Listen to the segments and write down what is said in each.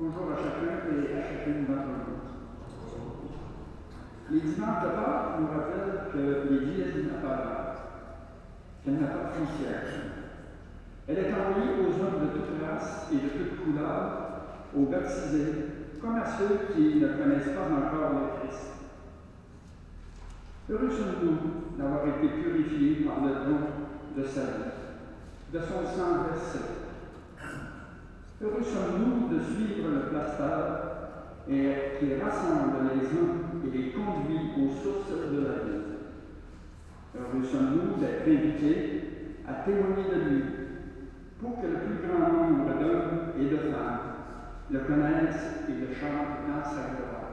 Bonjour à chacun et à chacune d'entre vous. Les dimanches de Pâques nous rappellent que l'Église n'a pas d'âge, qu'elle n'a pas de frontières. Elle est envoyée aux hommes de toute race et de toute couleur, aux baptisés, comme à ceux qui ne connaissent pas encore le Christ. Heureux sommes-nous d'avoir été purifiés par le don de sa vie, de son sang versé. Heureux sommes-nous de suivre le pasteur qui rassemble les hommes et les conduit aux sources de la vie. Heureux sommes-nous d'être invités à témoigner de lui, pour que le plus grand nombre d'hommes et de femmes le connaissent et le chantent dans sa gloire.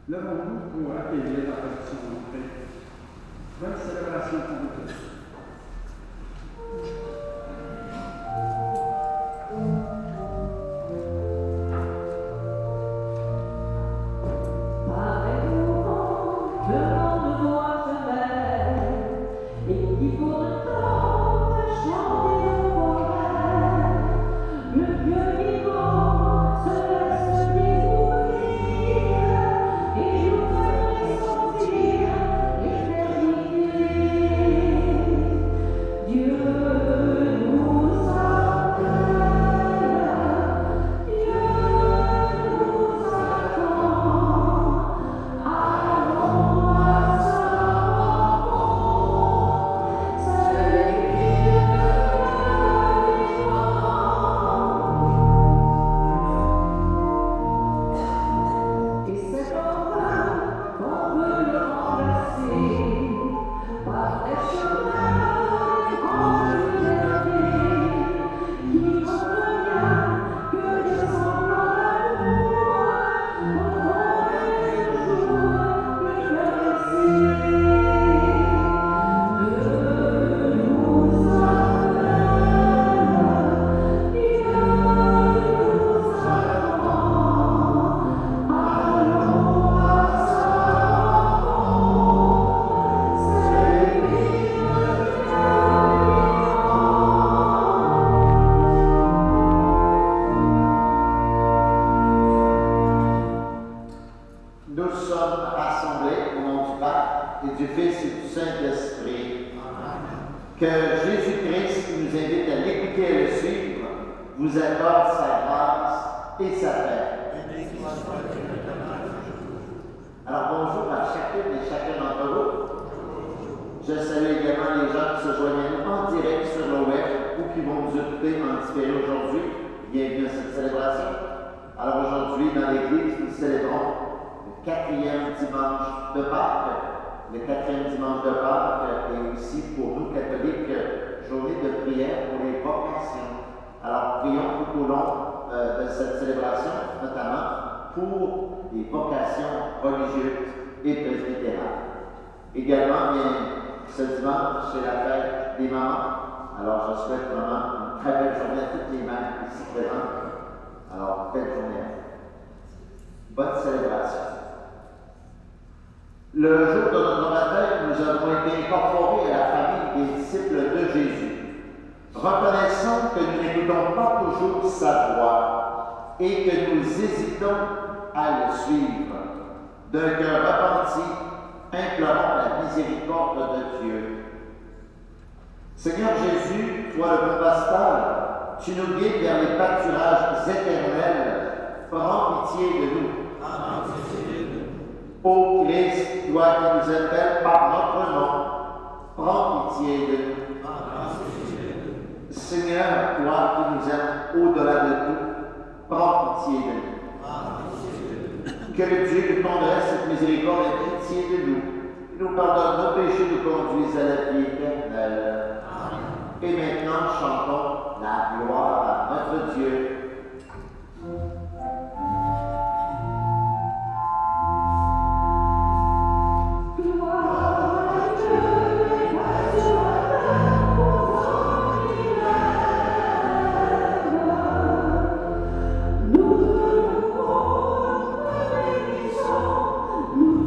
Levons-nous pour accueillir la personne de son entrée. Bonne célébration pour nous tous. Seigneur Jésus, toi le bon pasteur, tu nous guides vers les pâturages éternels. Prends pitié de nous. Ô Christ, toi qui nous appelles par notre nom, prends pitié de nous. Seigneur, toi qui nous aimes au-delà de tout, prends pitié de nous. Que le Dieu nous tendresse cette miséricorde et pitié de nous. Nous pardonne nos péchés, nous conduise à la vie éternelle. Et maintenant, chantons la gloire à notre Dieu. Nous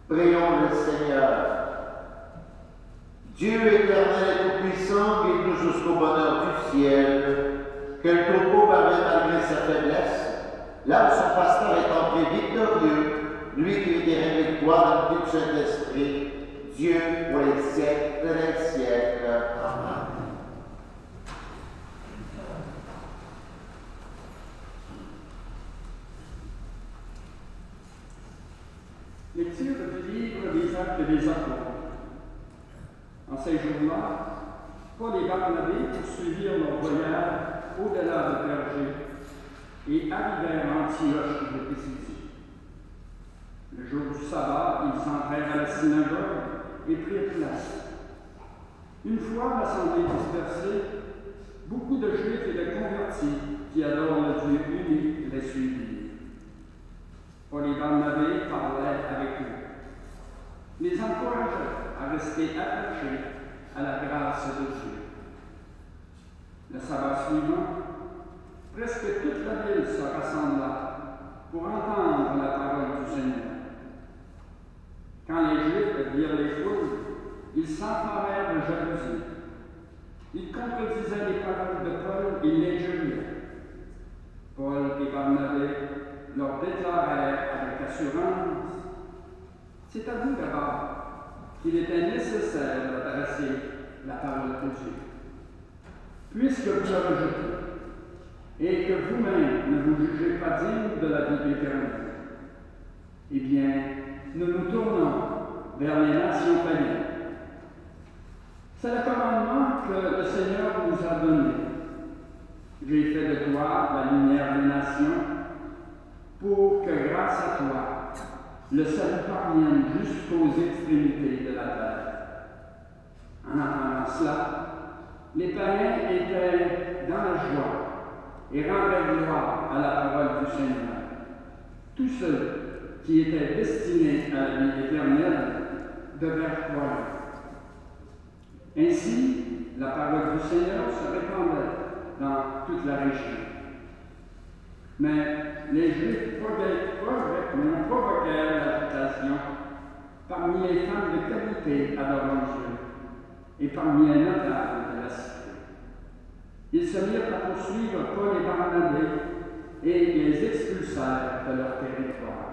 Prions le Seigneur. Dieu éternel et tout-puissant, guide-nous jusqu'au bonheur du ciel. Que le troupeau parvienne malgré sa faiblesse, là où son pasteur est entré victorieux, lui qui est des victoires dans tout Saint-Esprit, Dieu pour les siècles des siècles. Amen. Lecture du livre des Actes des Apôtres. En ces jours-là, Paul et Barnabé poursuivirent leur voyage au-delà de Pergé et arrivèrent à Antioche de Pisidie. Le jour du sabbat, ils entrèrent à la synagogue et prirent place. Une fois l'assemblée dispersée, beaucoup de Juifs et de convertis qui adorent le Dieu unique les suivirent. Paul et Barnabé parlaient avec eux, les encourageaient à rester attachés à la grâce de Dieu. Le sabbat suivant, presque toute la ville se rassembla pour entendre la parole du Seigneur. Quand les Juifs virent les foules, ils s'emparèrent de jalousie. Ils contredisaient les paroles de Paul et l'injuriaient. Paul et Barnabé leur déclarèrent avec assurance: c'est à vous d'abord qu'il était nécessaire d'adresser la parole de Dieu. Puisque vous la rejetez et que vous-même ne vous jugez pas digne de la vie éternelle, eh bien, nous nous tournons vers les nations païennes. C'est le commandement que le Seigneur nous a donné. J'ai fait de toi la lumière des nations, pour que grâce à toi, le salut parvienne jusqu'aux extrémités de la terre. En entendant cela, les païens étaient dans la joie et rendaient gloire à la parole du Seigneur. Tous ceux qui étaient destinés à la vie éternelle devinrent croyants. Ainsi, la parole du Seigneur se répandait dans toute la région. Mais les Juifs provoquèrent l'agitation parmi les femmes de qualité adorant Dieu et parmi les notables de la cité. Ils se mirent à poursuivre Paul et Barnabé et les expulsèrent de leur territoire.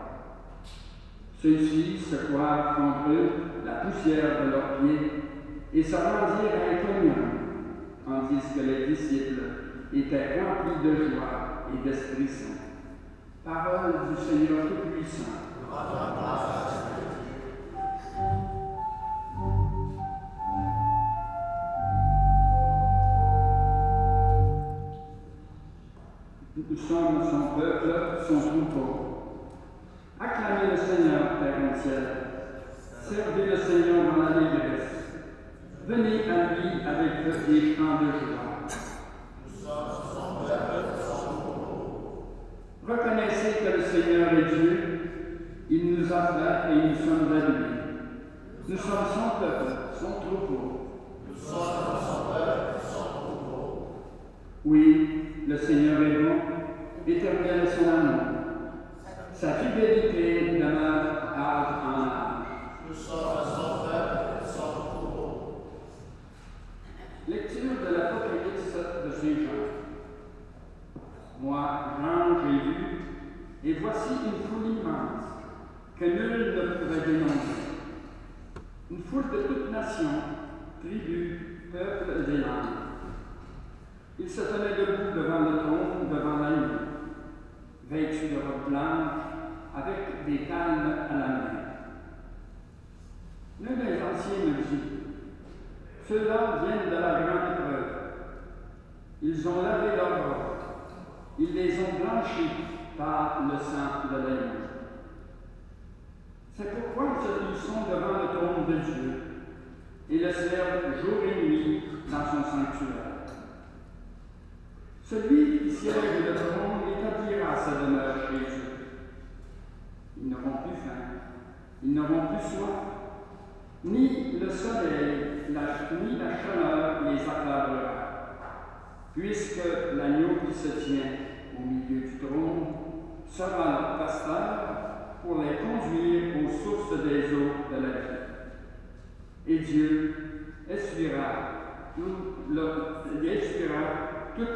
Ceux-ci secouèrent contre eux la poussière de leurs pieds et se rendirent à Iconium, tandis que les disciples étaient remplis de joie et d'Esprit Saint. Parole du Seigneur Tout-Puissant. Nous sommes son peuple, son troupeau. Acclamez le Seigneur, Père entier. Servez le Seigneur dans l'allégresse. Venez à lui avec des chants de joie. Nous sommes son peuple, son troupeau. Reconnaissez que le Seigneur est Dieu. Il nous a fait et nous sommes à lui. Nous sommes son peuple, son troupeau. Nous sommes son peuple, son troupeau. Oui, le Seigneur est bon, éternel est son amour. Sa fidélité demeure âge en âge. Nous sommes son peuple, son troupeau. Lecture de l'Apocalypse de Saint Jean. Moi, Jean, j'ai vu, et voici une foule immense, que nul ne pouvait dénoncer. Une foule de toutes nations, tribus, peuples et langues. Ils se tenaient debout devant le trône, devant la nuit, vêtus de robes blanches, avec des palmes à la main. L'un des anciens me dit: ceux-là viennent de la grande épreuve. Ils ont lavé leurs robes. Ils les ont blanchis par le sang de l'agneau. C'est pourquoi ils sont devant le trône de Dieu. et le servent jour et nuit dans son sanctuaire. Celui qui siège le trône établira sa demeure chez eux. Ils n'auront plus faim, ils n'auront plus soif, ni le soleil, ni la chaleur les accablera, puisque l'agneau qui se tient au milieu du trône sera leur pasteur pour les conduire aux sources des eaux de la vie. Et Dieu essuiera toute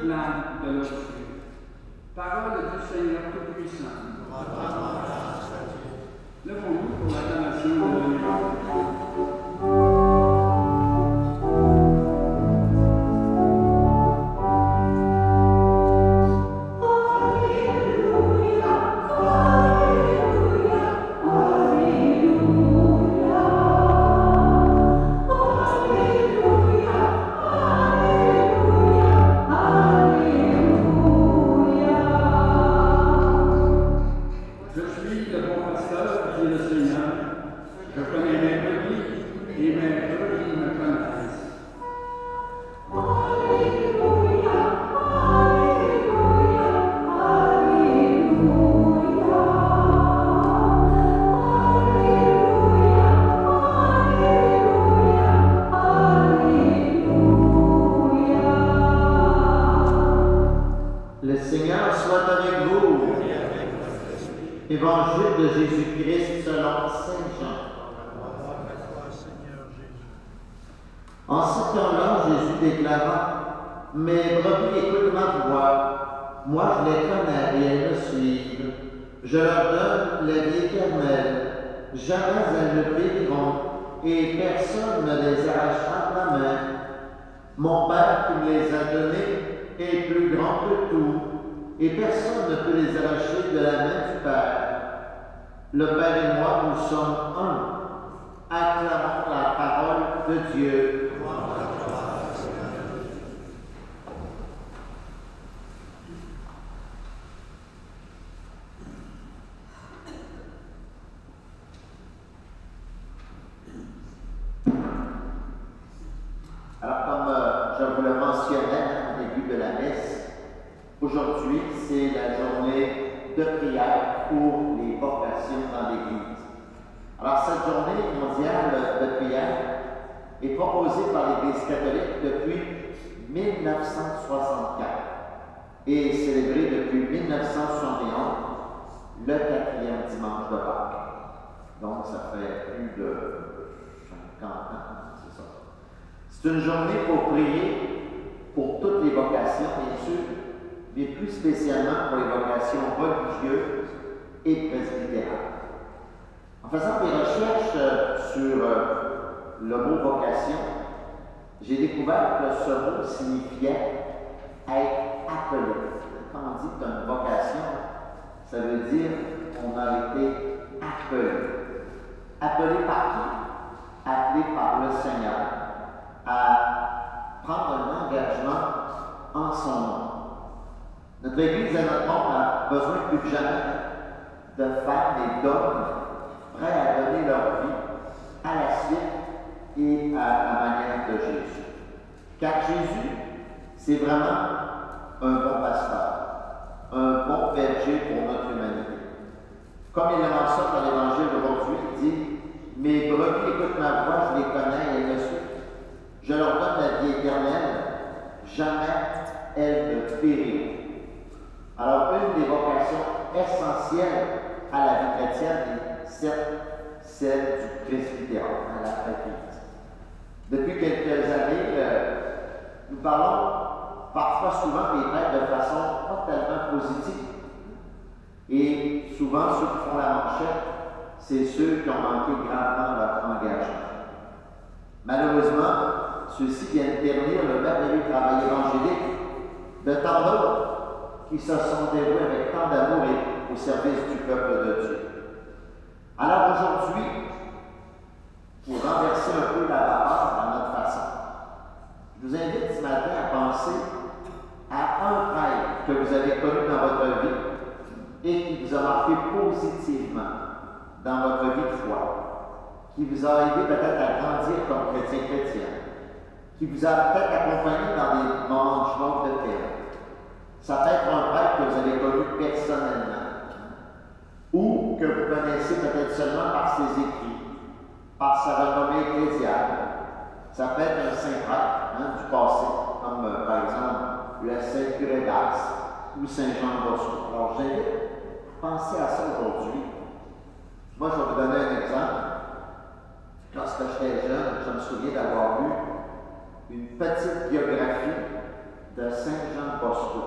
l'âme de leur yeux. Parole du Seigneur Tout-Puissant. Levons-nous pour l'acclamation de l'Évangile. Évangile de Jésus-Christ selon Saint Jean. En ce temps-là, Jésus déclara: « Mes brebis écoutent ma voix, moi je les connais et elles me suivent. Je leur donne la vie éternelle, jamais elles ne périront, et personne ne les arrachera de ma main. Mon Père qui me les a donnés est plus grand que tout, et personne ne peut les arracher de la main du Père. Le Père et moi, nous sommes un. Acclamons la parole de Dieu. Alors, comme je vous le mentionnais au début de la messe, aujourd'hui, c'est la journée de prière pour les vocations dans l'Église. Alors, cette journée mondiale de prière est proposée par l'Église catholique depuis 1964 et célébrée depuis 1971, le 4e dimanche de Pâques. Donc, ça fait plus de 50 ans, c'est ça. C'est une journée pour prier pour toutes les vocations, bien sûr, mais plus spécialement pour les vocations religieuses et presbytérales. En faisant des recherches sur le mot vocation, j'ai découvert que ce mot signifiait être appelé. Quand on dit que tu as une vocation, ça veut dire qu'on a été appelé. Appelé par qui? Appelé par le Seigneur à prendre un engagement en son nom. Notre Église et notre monde a besoin plus que jamais de femmes et d'hommes prêts à donner leur vie à la suite et à la manière de Jésus. Car Jésus, c'est vraiment un bon pasteur, un bon berger pour notre humanité. Comme il le mentionne dans l'Évangile d'aujourd'hui, il dit: « Mes brebis écoutent ma voix, je les connais et elles me suivent. Je leur donne la vie éternelle, jamais elles ne périront. » Alors, une des vocations essentielles à la vie chrétienne est celle du presbytérat, à la prêtrise. Depuis quelques années, nous parlons parfois souvent des prêtres de façon pas tellement positive. Et souvent, ceux qui font la manchette, c'est ceux qui ont manqué gravement leur engagement. Malheureusement, ceux-ci viennent ternir le merveilleux travail évangélique de tant d'autres qui se sont dévoués avec tant d'amour et au service du peuple de Dieu. Alors aujourd'hui, pour renverser un peu la vapeur à notre façon, je vous invite ce matin à penser à un prêtre que vous avez connu dans votre vie et qui vous a marqué positivement dans votre vie de foi. qui vous a aidé peut-être à grandir comme chrétien, qui vous a peut-être accompagné dans des moments de joie de terre. Ça peut être un prêtre que vous avez connu personnellement, ou que vous connaissez peut-être seulement par ses écrits, par sa renommée ecclésiale. Ça peut être un saint prêtre du passé, comme par exemple le saint curé d'Ars ou saint Jean Bosco. Alors je vous invite à penser à ça aujourd'hui. Moi, je vais vous donner un exemple. Lorsque j'étais jeune, je me souviens d'avoir lu une petite biographie de saint Jean Bosco.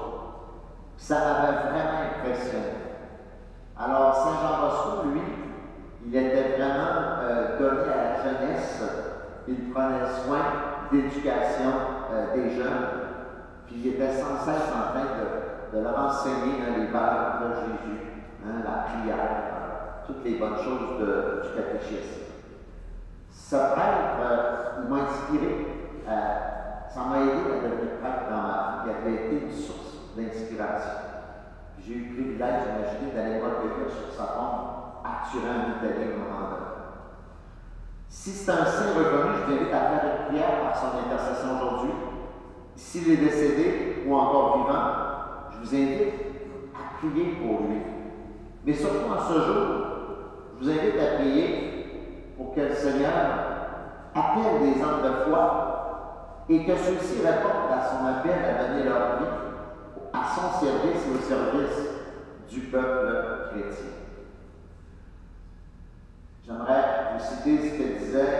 Ça m'avait vraiment impressionné. Alors, saint Jean Bosco, lui, il était vraiment donné à la jeunesse. Il prenait soin d'éducation des jeunes. Puis il était sans cesse en train de leur enseigner les valeurs de Jésus, la prière, toutes les bonnes choses du catéchisme. Ce prêtre, il m'a inspiré, ça m'a aidé à devenir prêtre dans ma vie. Il avait été une source d'inspiration. J'ai eu le privilège, j'imagine, d'aller recueillir sur sa tombe à Turin, en Italie, au moment donné. Si c'est un saint reconnu, je vous invite à faire une prière par son intercession aujourd'hui. S'il est décédé ou encore vivant, je vous invite à prier pour lui. Mais surtout en ce jour, je vous invite à prier pour que le Seigneur appelle des hommes de foi et que ceux-ci répondent à son appel à donner leur vie à son service et au service du peuple chrétien. J'aimerais vous citer ce que disait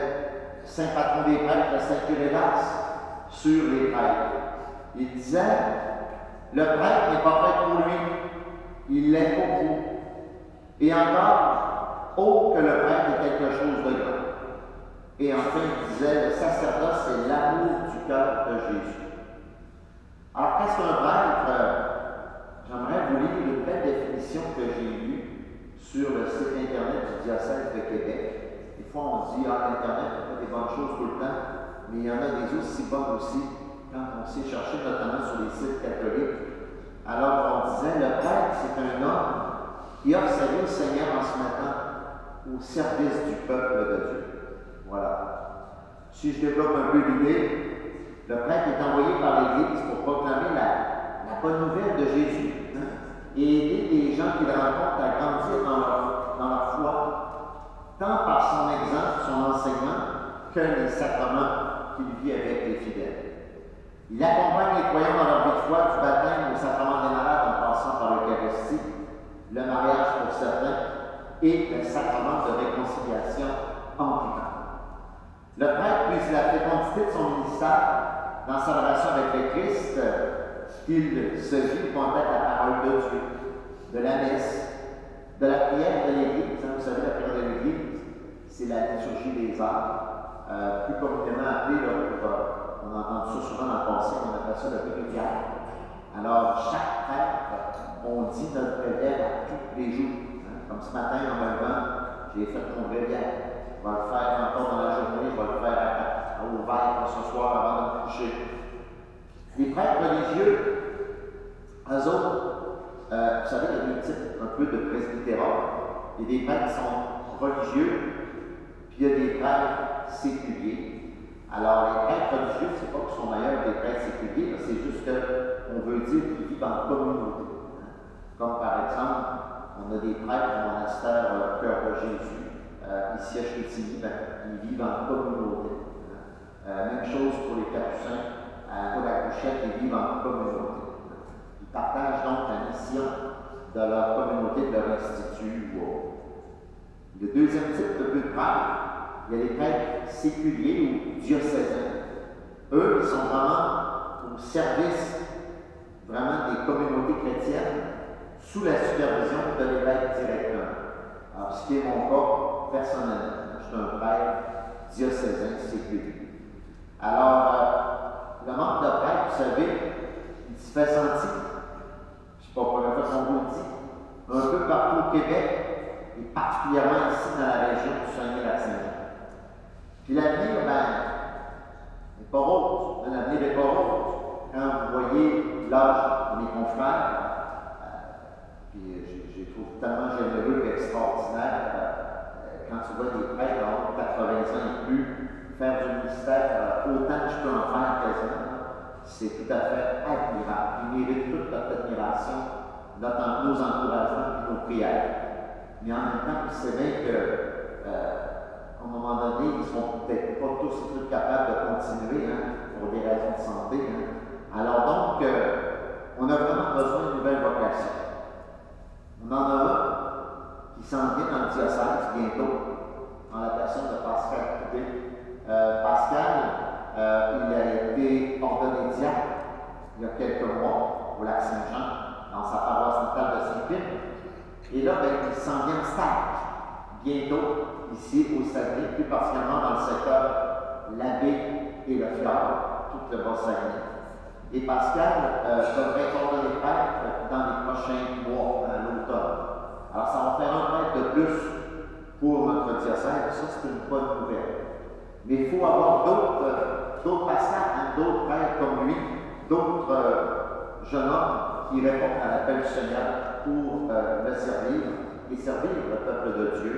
Saint Patron des prêtres, Saint Curé d'Ars, sur les prêtres. Il disait, le prêtre n'est pas prêtre pour lui, il l'est pour vous. Et encore, oh que le prêtre est quelque chose de grand. Et enfin, il disait, le sacerdoce, c'est l'amour du cœur de Jésus. Alors, qu'est-ce qu'un prêtre? J'aimerais vous lire une belle définition que j'ai lue sur le site internet du diocèse de Québec. Des fois, on dit, l'Internet n'a pas des bonnes choses tout le temps, mais il y en a des aussi bonnes aussi quand on sait chercher, notamment sur les sites catholiques. Alors, on disait, le prêtre, c'est un homme qui offre sa vie au Seigneur en se mettant au service du peuple de Dieu. Voilà. Si je développe un peu l'idée, le prêtre est envoyé par l'Église pour proclamer la bonne nouvelle de Jésus et aider les gens qui le rencontrent à grandir dans leur foi, tant par son exemple, son enseignement, que les sacrements qu'il vit avec les fidèles. Il accompagne les croyants dans leur vie de foi, du baptême au sacrement des malades en passant par l'Eucharistie, le mariage pour certains et le sacrement de réconciliation anglicane. Le prêtre puise la fécondité de son ministère dans sa relation avec le Christ, qu'il se vit au contact de la parole de Dieu, de la messe, de la prière de l'Église. Vous savez, la prière de l'Église, c'est la liturgie des arts, plus communément appelée, on a entendu ça souvent dans le passé, on appelle ça le breviaire. Alors, chaque prêtre, on dit notre breviaire à tous les jours. Comme ce matin, en me levant, j'ai fait mon breviaire. Je vais le faire encore dans la journée, je vais le faire au verre ce soir avant de me coucher. Les prêtres religieux, eux autres, vous savez, il y a deux types un peu de presbytérat. Il y a des prêtres qui sont religieux, puis il y a des prêtres séculiers. Alors, les prêtres religieux, c'est pas qu'ils sont meilleurs que les prêtres séculiers, c'est juste qu'on veut dire qu'ils vivent en communauté. Comme par exemple, on a des prêtres au monastère Cœur de Jésus, ici à Chicoutimi, ils vivent en communauté. Même chose pour les capucins, pour la Couchette, ils vivent en communauté. Ils partagent donc la mission de leur communauté, de leur institut ou autre. Le deuxième type de prêtres, il y a les prêtres séculiers ou diocésains. Eux, ils sont vraiment au service vraiment des communautés chrétiennes sous la supervision de l'évêque directement. Alors, ce qui est mon cas personnellement. Je suis un prêtre diocésain séculier. Alors, le manque de prêtre, vous savez, il se fait sentir, je ne sais pas pour la fois qu'on vous le dit, un peu partout au Québec, et particulièrement ici dans la région du Saguenay-Lac-Saint-Jean. Puis l'avenir, n'est pas rose. L'avenir n'est pas rose. Quand vous voyez l'âge de mes confrères, puis je les trouve tellement généreux et extraordinaires, quand tu vois des prêtres à 80 ans et plus faire du ministère autant que je peux en faire quasiment, c'est tout à fait admirable. Ils méritent toute notre admiration, nos encouragements et nos prières. Mais en même temps, c'est bien qu'à un moment donné, ils ne seront peut-être pas tous capables de continuer pour des raisons de santé. Alors donc, on a vraiment besoin d'une nouvelle vocation. On en a un qui s'en vient dans le diocèse bientôt, en la personne de Pascal Coupé. Pascal, il a été ordonné diacre il y a quelques mois au Lac-Saint-Jean, dans sa paroisse natale de Saint-Philippe. Et là, il s'en vient en stage bientôt ici au Saguenay, plus particulièrement dans le secteur Labbé et le Fjord, tout le Bas-Saguenay. Et Pascal devrait être ordonné prêtre dans les prochains mois, à l'automne. Alors, ça va faire un prêtre de plus pour notre diocèse, ça c'est une bonne nouvelle. Mais il faut avoir d'autres Pascal, d'autres prêtres comme lui, d'autres jeunes hommes qui répondent à l'appel du Seigneur pour le servir et servir le peuple de Dieu.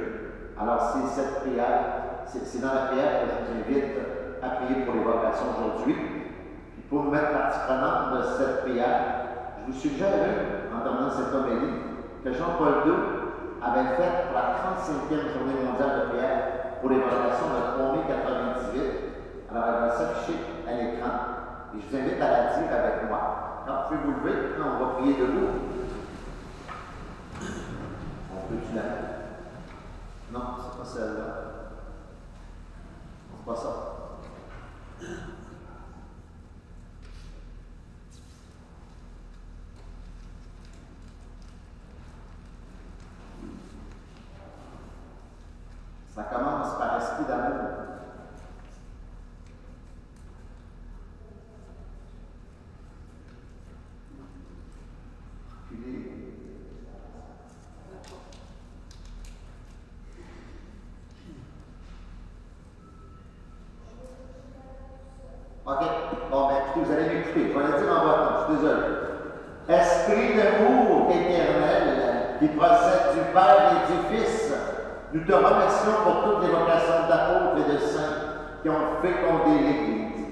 Alors, c'est cette prière, c'est dans la prière que je vous invite à prier pour les vocations aujourd'hui. Puis pour nous mettre partie prenante de cette prière, je vous suggère, en terminant cette homélie, que Jean-Paul II avait faite pour la 35e journée mondiale de prière pour les vocations de 3 mai 98. Alors, elle va s'afficher à l'écran et je vous invite à la dire avec moi. Alors, vous pouvez vous lever, on va prier debout. On peut-tu la mettre? Non, c'est pas celle-là. C'est pas ça. Ça commence par esprit d'amour. OK. Bon, ben, écoutez, vous allez m'écouter. Je vais le dire en voix haute, je suis désolé. Esprit d'amour éternel qui procède du Père et du Fils, nous te remercions pour toutes les vocations d'apôtres et de saints qui ont fécondé l'Église.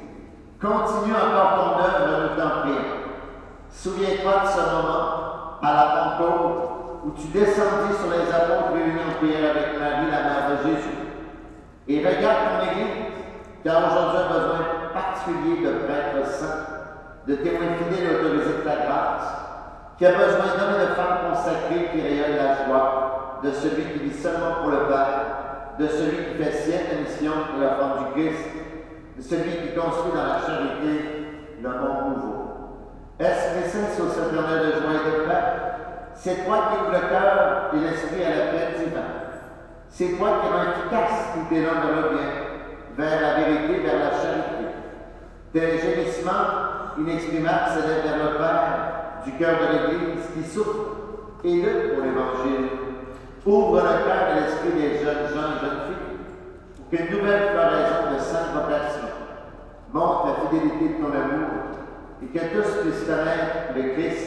Continue encore ton œuvre, nous t'en prions. Souviens-toi de ce moment à la Pentecôte où tu descendis sur les apôtres réunis en prière avec Marie, la mère de Jésus. Et regarde ton Église, car aujourd'hui a besoin particulier de prêtres saints, de témoins fidèles et autorisés de ta grâce, qui a besoin d'hommes et de femmes consacrés qui rayonnent la joie de celui qui vit seulement pour le Père, de celui qui fait sienne la mission et la forme du Christ, de celui qui construit dans la charité le monde nouveau. Esprit Saint, source éternelle de joie et de paix, c'est toi qui ouvres le cœur et l'esprit à la paix divine. C'est toi qui rends efficace tout élan de le bien, vers la vérité, vers la charité. Tes gémissements inexprimables s'élèvent vers le Père du cœur de l'Église qui souffre et lutte pour l'Évangile. Ouvre le cœur et l'esprit des jeunes gens et jeunes filles pour qu'une nouvelle floraison de sainte vocation montre la fidélité de ton amour et que tous puissent connaître le Christ,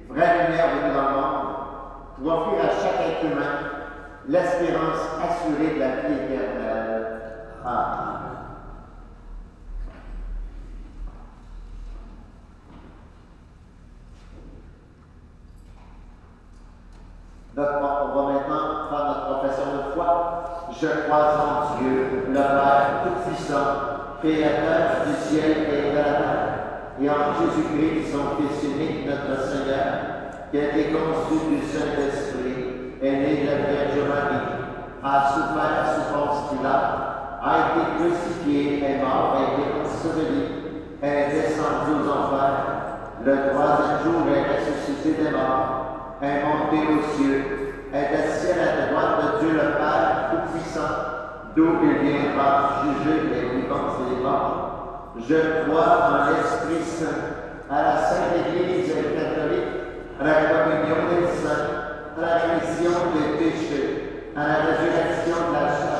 vraie lumière venue dans le monde, pour offrir à chaque être humain l'espérance assurée de la vie éternelle. Amen. On va maintenant faire notre profession de foi. Je crois en Dieu, le Père Tout-Puissant, Créateur du ciel et de la terre, et en Jésus-Christ, son Fils unique, notre Seigneur, qui a été conçu du Saint-Esprit, est né de la Vierge Marie, a souffert sous Ponce Pilate, a été crucifié, est mort, a été enseveli, est descendu aux enfers, le troisième jour est ressuscité des morts, est monté aux cieux, est assis à la droite de Dieu le Père Tout-Puissant, d'où il viendra juger les vivants et les morts. Je crois en l'Esprit Saint, à la Sainte Église catholique, à la communion des saints, à la rémission des péchés, à la résurrection de la chair.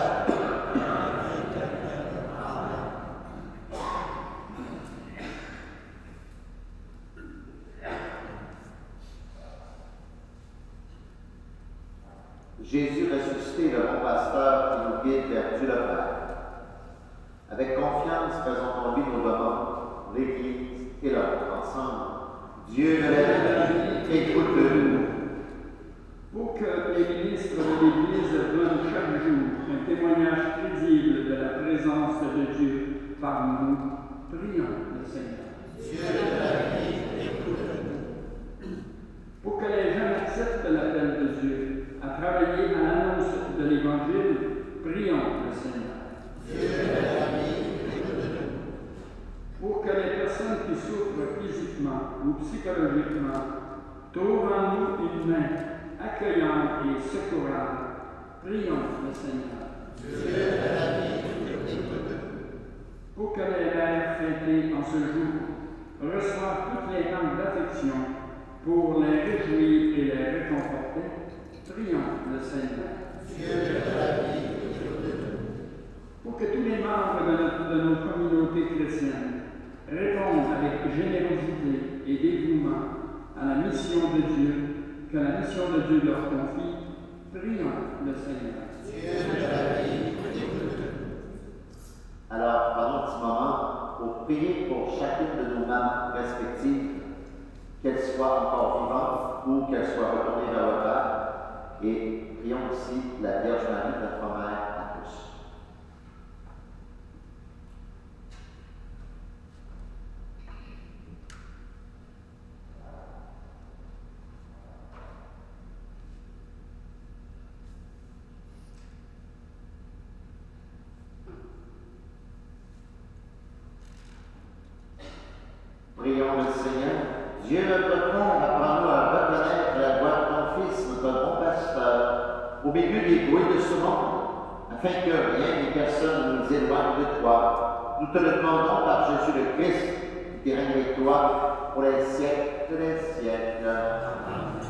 Jésus ressuscité, le bon pasteur qui nous guide vers Dieu le Père. Avec confiance, faisons tomber nos demandes, l'Église et l'autre, ensemble. Dieu de la vie, écoute-nous. Pour que les ministres de l'Église donnent chaque jour un témoignage crédible de la présence de Dieu parmi nous, prions le Seigneur. Dieu de la vie, écoute-nous. Pour que les jeunes acceptent l'appel de Dieu à travailler à l'annonce de l'Évangile, prions le Seigneur. Dieu de la vie, écoute-nous. Pour que les personnes qui souffrent physiquement ou psychologiquement trouvent en nous une main accueillante et secourante, prions le Seigneur. Dieu de la vie, écoute-nous. Pour que les mères fêtées en ce jour reçoivent toutes les marques d'affection pour les réjouir et les réconforter, prions le Seigneur. Dieu de la vie, pour que tous les membres de nos communautés chrétiennes répondent avec générosité et dévouement à la mission de Dieu, que la mission de Dieu leur confie, prions le Seigneur. Dieu de la vie, alors, prenons un petit moment pour prier pour chacune de nos mamans respectives, qu'elles soient encore vivantes ou qu'elles soient retournées vers le Père. Et prions aussi la Vierge Marie, notre Mère à tous. Prions le Seigneur. Dieu notre Père, apprends-nous à reconnaître la voix de ton Fils, notre bon pasteur, au milieu des bruits de ce monde, afin que rien ni personne ne nous éloigne de toi. Nous te le demandons par Jésus le Christ, qui règne avec toi pour les siècles des siècles. Amen.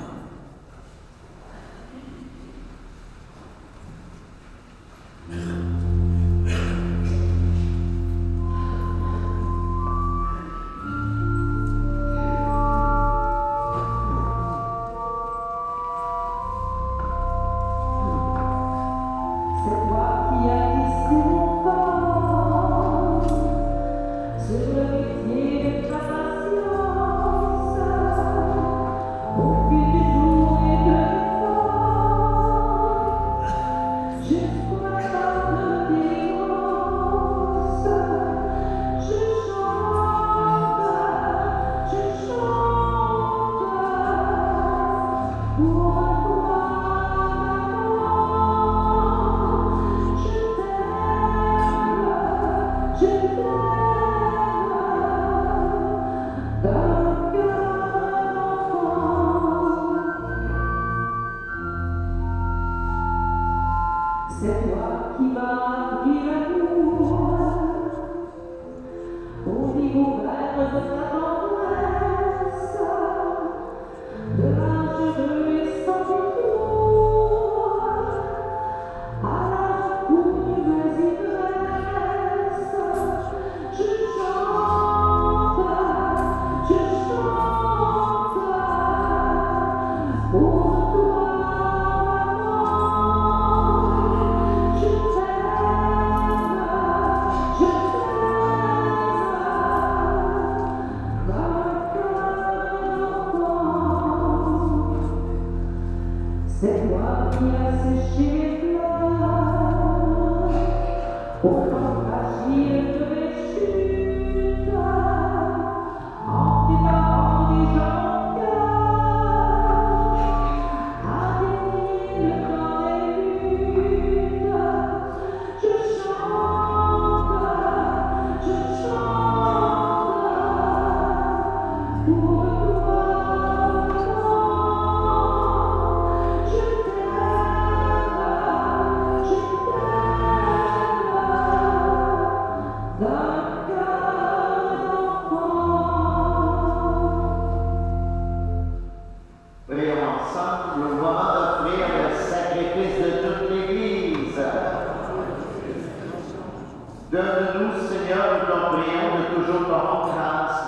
Donne-nous, Seigneur, nous t'en prions, de toujours te rendre grâce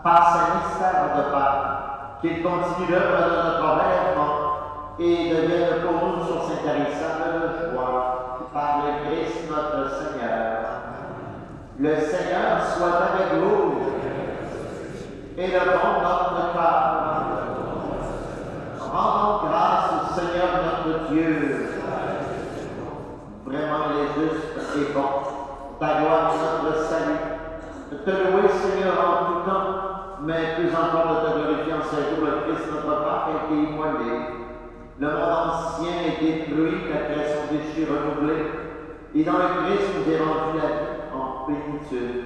par sa mystère de Pâques, qu'il continue l'œuvre de notre relèvement, et devienne pour nous une source intarissable de joie par le Christ notre Seigneur. Le Seigneur soit avec vous et le bon notre cœur. Rendons grâce au Seigneur notre Dieu. Vraiment, il est juste et bon. Ta gloire est notre salut. Te louer, Seigneur, en tout temps, mais plus encore de te glorifier en ce jour. Le Christ, notre Père, a été immolé. Le monde ancien est détruit, la création déchue renouvelée. Et dans le Christ, nous est rendu la vie en plénitude.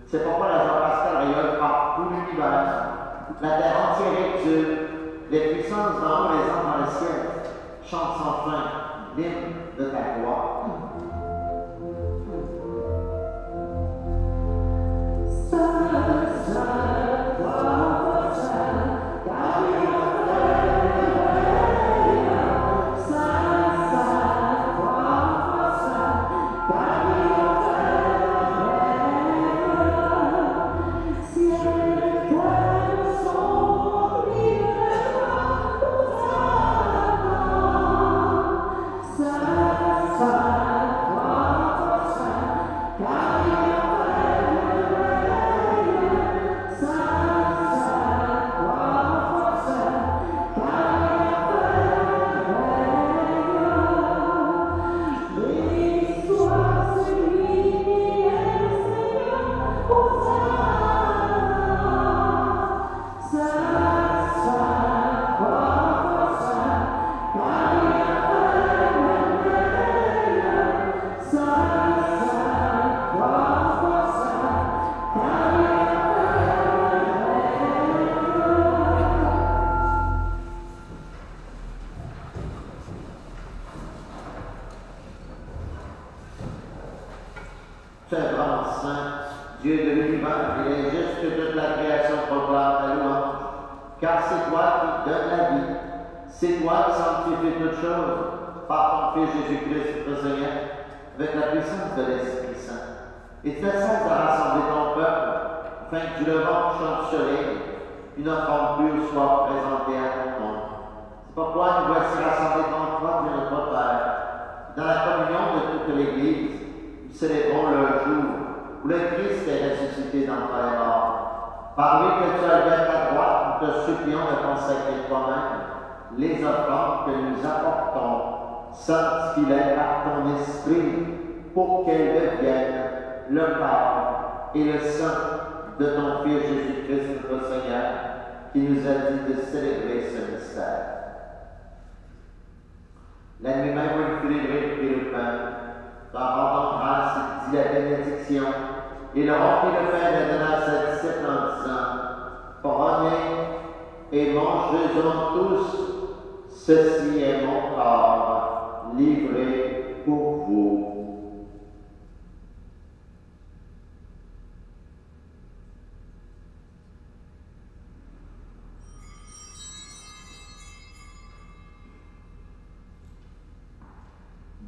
C'est pourquoi la joie pascale rayonne par tout l'univers. La terre entière exulte. Les puissances d'en haut, les anges dans le ciel, chantent sans fin l'hymne de ta gloire. Ceci est mon corps livré pour vous.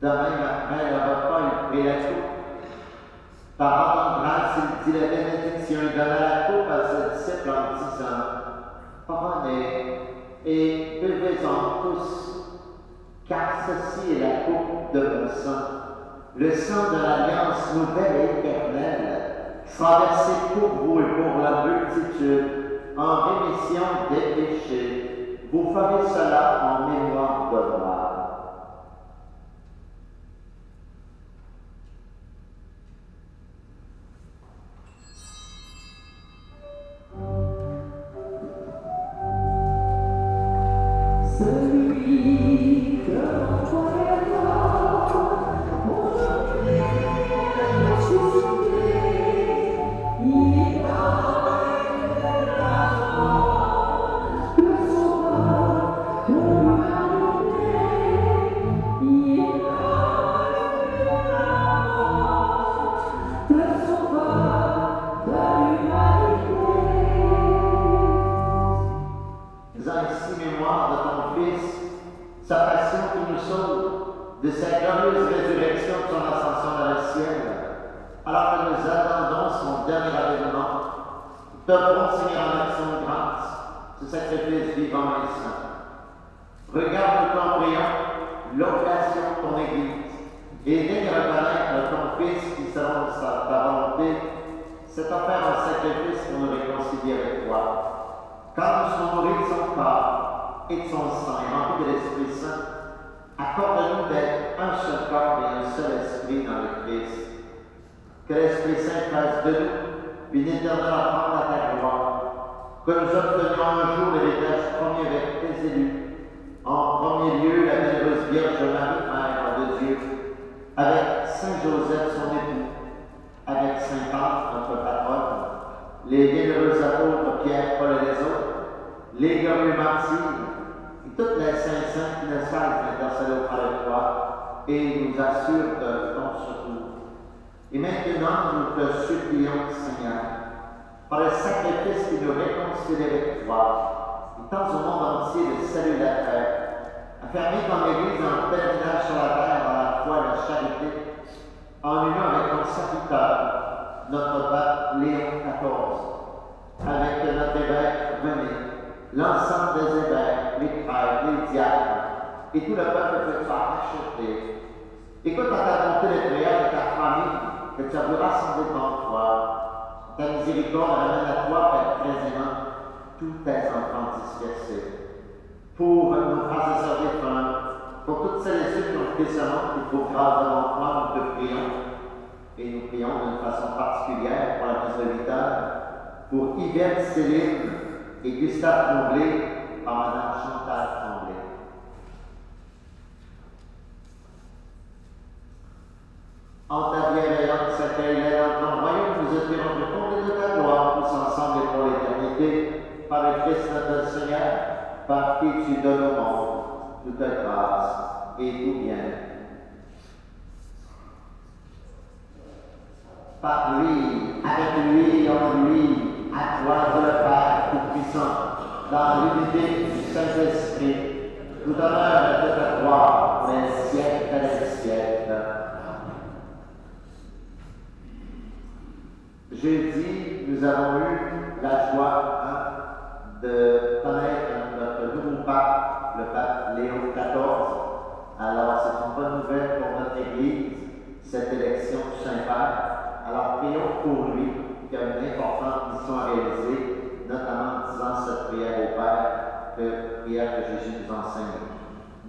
De même, après le repas, il prit la coupe. Par rendant grâce, il dit la bénédiction et donna la coupe à ses disciples en disant: Prenez et buvez-en tous, car ceci est la coupe de mon sang, le sang de l'alliance nouvelle et éternelle, qui sera versé pour vous et pour la multitude en rémission des péchés. Vous ferez cela en mémoire de moi. Celui que l'on est mort, aujourd'hui est ressuscité, il a la mort, le sauveur de l'humanité, il a la mort, le sauveur de l'humanité. Faisant ici mémoire de ton Fils, sa passion qui nous sauve, de sa glorieuse résurrection, de son ascension dans le ciel, alors que nous attendons son dernier avènement, nous t'offrons, Seigneur, en action de grâce, ce sacrifice vivant et saint. Regarde, nous t'en prions, l'occasion de ton Église, et daigne reconnaître ton Fils qui, selon ta volonté, s'est offert un sacrifice pour nous réconcilier avec toi. Quand nous serons nourris de son corps et de son sang et remplis de l'Esprit Saint, accorde-nous d'être un seul corps et un seul esprit dans le Christ. Que l'Esprit Saint fasse de nous une éternelle offrande à ta gloire, que nous obtenions un jour l'héritage premier avec tes élus. En premier lieu, la bienheureuse Vierge Marie, Mère de Dieu, avec Saint Joseph, son époux, avec Saint Anne, notre patronne, les bienheureux apôtres Pierre, Paul et les autres, les glorieux martyrs, et toutes les saints qui ne savent intercéder auprès de toi et nous assurent de ton secours. Et maintenant, nous te supplions, Seigneur, par le sacrifice qui nous réconcilie avec toi, et tends au monde entier le salut de la terre, affermis ton Église en pèlerinage sur la terre dans la foi et la charité, en union avec ton serviteur, notre pape Léon XIV, avec notre évêque René, l'ensemble des évêques, les prêtres, les diacres, et tout le peuple que tu as racheté. Écoute à ta bonté les prières de ta famille que tu as voulu rassembler devant toi. Ta miséricorde ramène à toi, Père président, tous tes enfants dispersés. Pour nos frères et sœurs défunts, pour toutes celles et ceux qui ont quitté ce monde, et pour grâce devant toi, nous te prions. Et nous prions d'une façon particulière pour la mise de Victor, pour Yvette Céline et Gustave Tremblay, par Mme Chantal Tremblay. En ta bienveillance, accueille-les dans ton royaume, nous espérons te comble de ta gloire, tous ensemble et pour l'éternité, par le Christ notre Seigneur, par qui tu donnes au monde toute grâce et tout bien. Par lui, avec lui, en lui, à toi, Dieu le Père Tout-Puissant, dans l'unité du Saint-Esprit, tout honneur et toute gloire pour les siècles des siècles. Jeudi, nous avons eu la joie de connaître notre nouveau pape, le pape Léon XIV. Alors, c'est une bonne nouvelle pour notre Église, cette élection du Saint-Père. Alors, prions pour lui, qui a une importante mission à réaliser, notamment en disant cette prière au Père, prière que Jésus nous enseigne.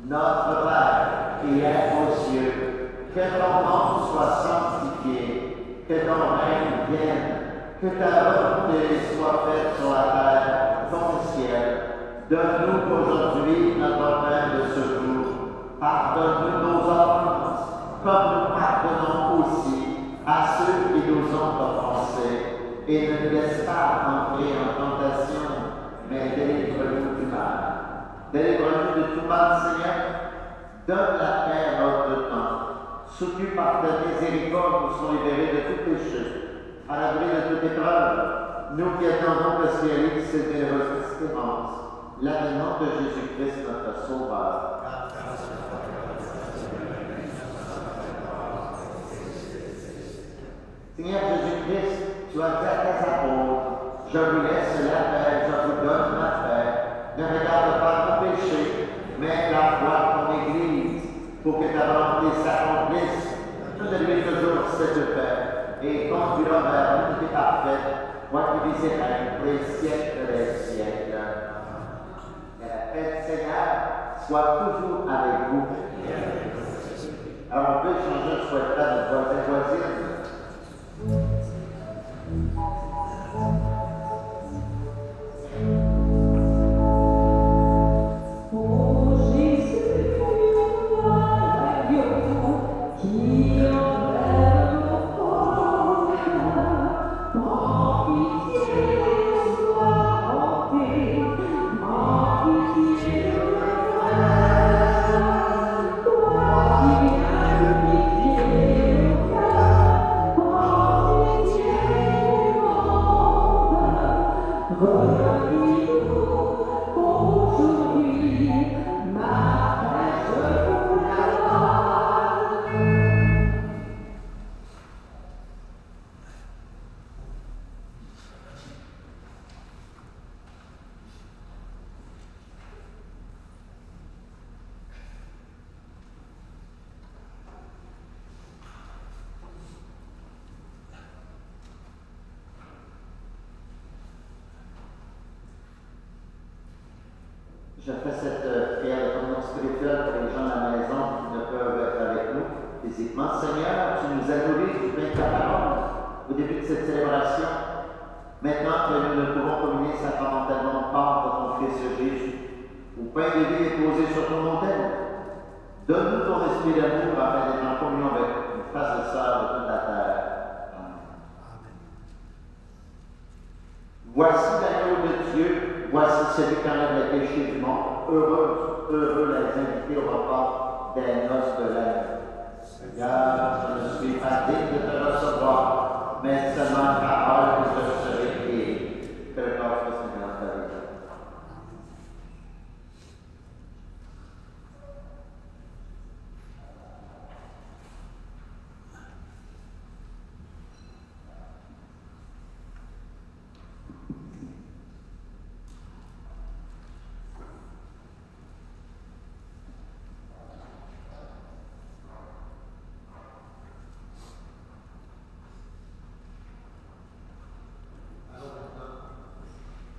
Notre Père, qui es aux cieux, que ton nom soit sanctifié, que ton règne vienne, que ta volonté soit faite sur la terre comme au ciel. Donne-nous aujourd'hui notre pain de ce jour. Pardonne-nous nos offenses, comme nous pardonnons aussi à ceux qui nous ont offensés. Et ne nous laisse pas entrer en tentation, mais délivre-nous du mal. Délivre-nous de tout mal, Seigneur. Donne la paix à notre temps. Soutenus par ta miséricorde, nous sommes libérés de tout péché. À l'abri de toute épreuve, nous qui attendons le ciel et cette généreuse espérance, l'avènement de Jésus-Christ, notre Sauveur. Seigneur Jésus-Christ, tu as dit à tes apôtres, je vous laisse la paix, je vous donne ma paix. Ne regarde pas nos péchés, mais la foi de ton Église, pour que ta volonté s'accomplisse. Donne-lui toujours cette paix. Et conduis-le vers l'unité parfaite, moi qui vis et règne pour les siècles des siècles. Que la paix du Seigneur soit toujours avec vous. Alors on peut changer de souhait de notre voisine. Je fais cette prière de communion spirituelle pour les gens à la maison qui ne peuvent être avec nous physiquement. Seigneur, tu nous as nourris du pain de ta parole au début de cette célébration. Maintenant que nous ne pouvons communier sacramentellement par de ton Fils Jésus, au pain de vie est posé sur ton autel. Donne-nous ton esprit d'amour afin d'être en communion avec nos frères et sœurs de toute la terre. Amen. Voici l'agneau de Dieu, voici celui qui enlève les péchés du monde. Heureux les invités au repas des noces de l'agneau. Seigneur, je ne suis pas digne de te recevoir, mais seulement parole que je serai guéri. Que le corps soit Seigneur de la vie.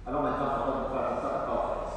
Alors maintenant, on va faire ça à la conférence.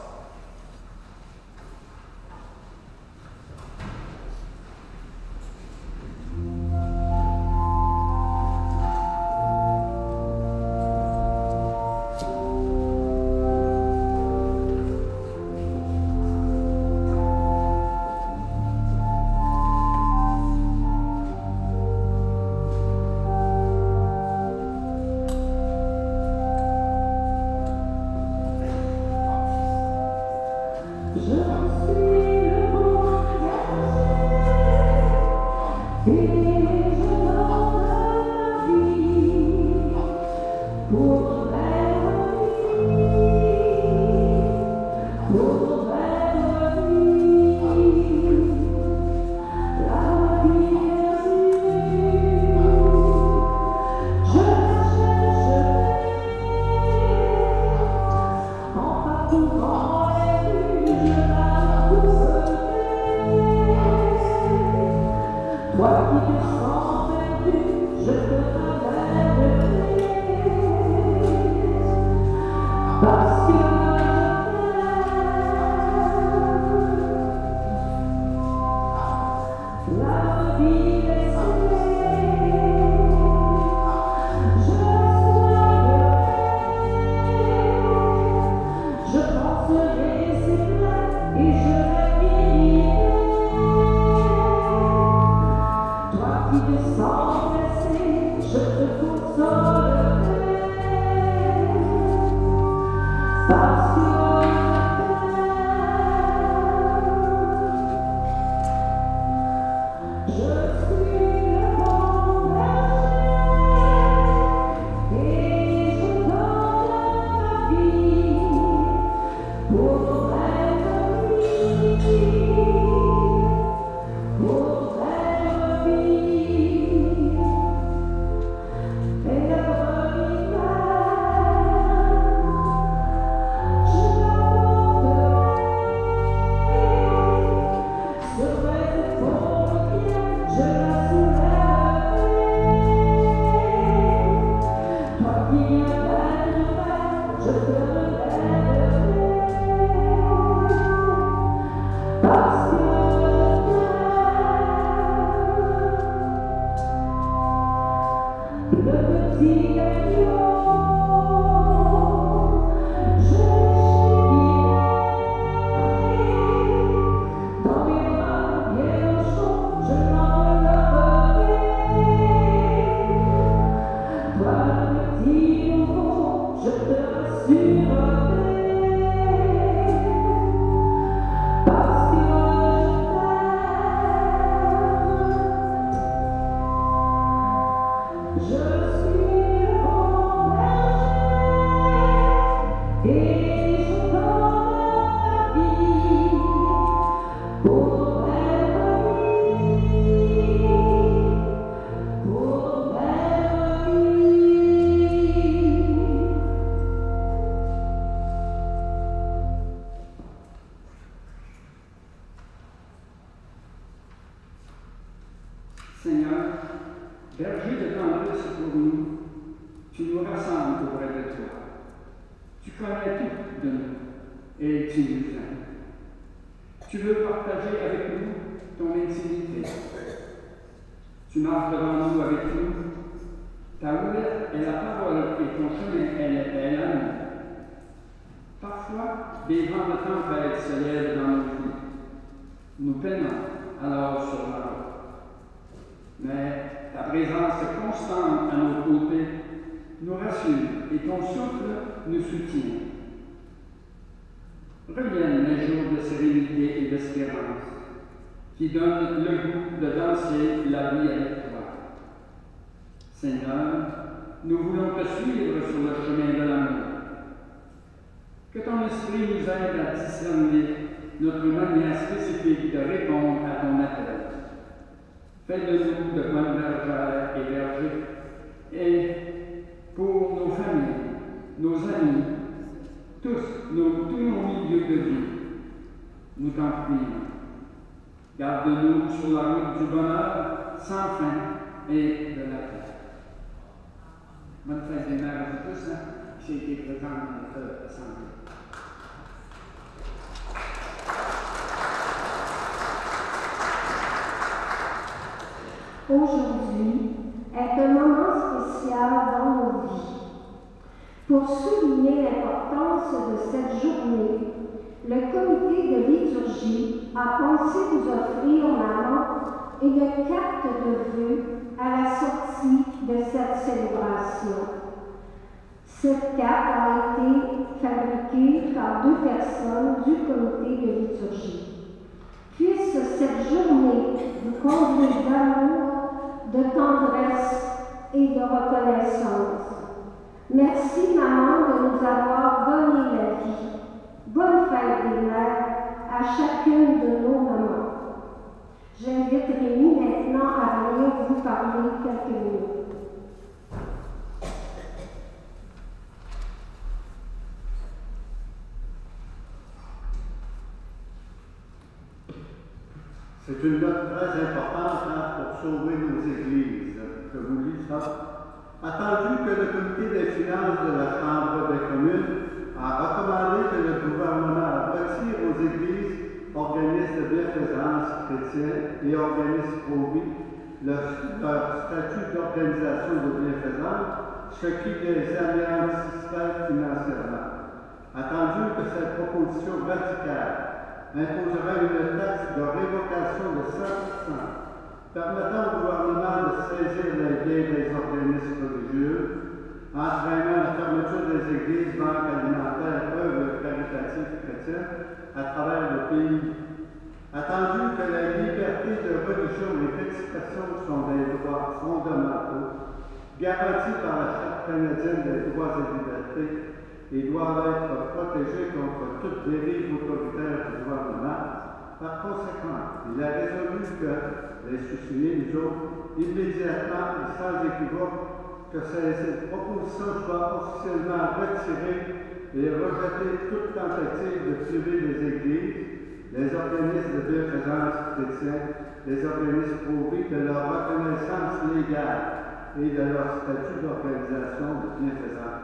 Tu connais tout de nous et tu nous aimes. Tu veux partager avec nous ton intimité. Tu marches devant nous avec nous. Ta route est la parole et ton chemin est la nous. Parfois, des vents de tempête se lèvent dans nos vies. Nous peinons alors sur la route. Mais ta présence constante à nos côtés nous rassure et ton souffle nous soutient. Reviennent les jours de sérénité et d'espérance qui donnent le goût de danser la vie avec toi. Seigneur, nous voulons te suivre sur le chemin de l'amour. Que ton esprit nous aide à discerner notre manière spécifique de répondre à ton appel. Fais de nous de bonnes bergères et bergers, et pour nos familles, nos amis, tous nos milieux de vie, nous t'en prions. Garde-nous sur la route du bonheur, sans fin et de la paix. Bonne fête des mères à tous, qui ont été présents dans notre assemblée. Aujourd'hui est un moment spécial dans nos vies. Pour souligner l'importance de cette journée, le comité de liturgie a pensé vous offrir maman une carte de vœux à la sortie de cette célébration. Cette carte a été fabriquée par 2 personnes du comité de liturgie. Puisse cette journée vous conduire d'amour, de tendresse et de reconnaissance. Merci, maman, de nous avoir donné la vie. Bonne fête des mères à chacune de nos mamans. J'invite Rémi maintenant à venir vous parler quelques minutes. C'est une note très importante pour sauver nos églises. Je vous lis ça. Attendu que le comité des finances de la Chambre des communes a recommandé que le gouvernement retire aux églises, organismes de bienfaisance chrétiens et organismes pro-vie leur statut d'organisation de bienfaisance, ce qui les anéantirait financièrement. Attendu que cette proposition radicale imposerait une taxe de révocation de 100%, permettant au gouvernement de saisir les biens des organismes religieux, entraînant la fermeture des églises, banques alimentaires, œuvres caritatives chrétiennes à travers le pays. Attendu que la liberté de religion et d'expression sont des droits fondamentaux, garantis par la Charte canadienne des droits et libertés, et doivent être protégés contre toute dérive autoritaire du gouvernement. Par conséquent, il a résolu que les souciés, nous autres, immédiatement et sans équivoque, que ces propositions soient officiellement retirées et rejeter toute tentative de priver les églises, les organismes de bienfaisance chrétiens, les organismes pro-vie de leur reconnaissance légale et de leur statut d'organisation de bienfaisance,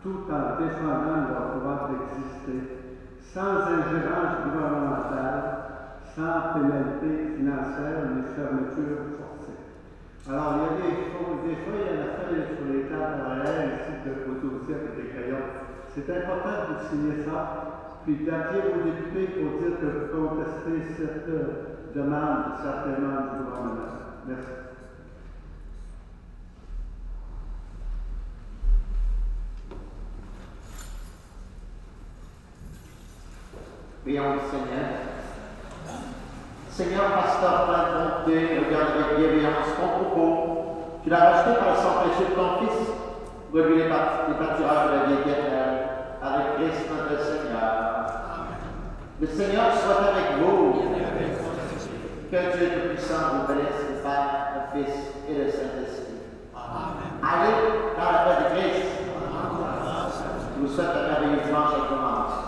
tout en défendant leur droit d'exister, sans ingérence gouvernementale, sans pénalité financière ni fermeture forcée. Alors, il y a des fois, il y a la feuille sur les tables arrière, ici, de photosiècle et des crayons. C'est important de signer ça, puis d'appeler aux députés pour dire que vous contestez cette demande certainement du gouvernement. Merci. Prions le Seigneur. Seigneur, pasteur plein de bonté, regarde avec bienveillance ton propos. Tu l'as racheté par le sang précieux de ton Fils. Relis les pâturages de la vie éternelle avec Christ notre Seigneur. Amen. Le Seigneur soit avec vous. Que Dieu Tout-Puissant vous bénisse, le Père, le Fils et le Saint-Esprit. Allez dans la paix de Christ. Je vous souhaite un merveilleux dimanche à commencer.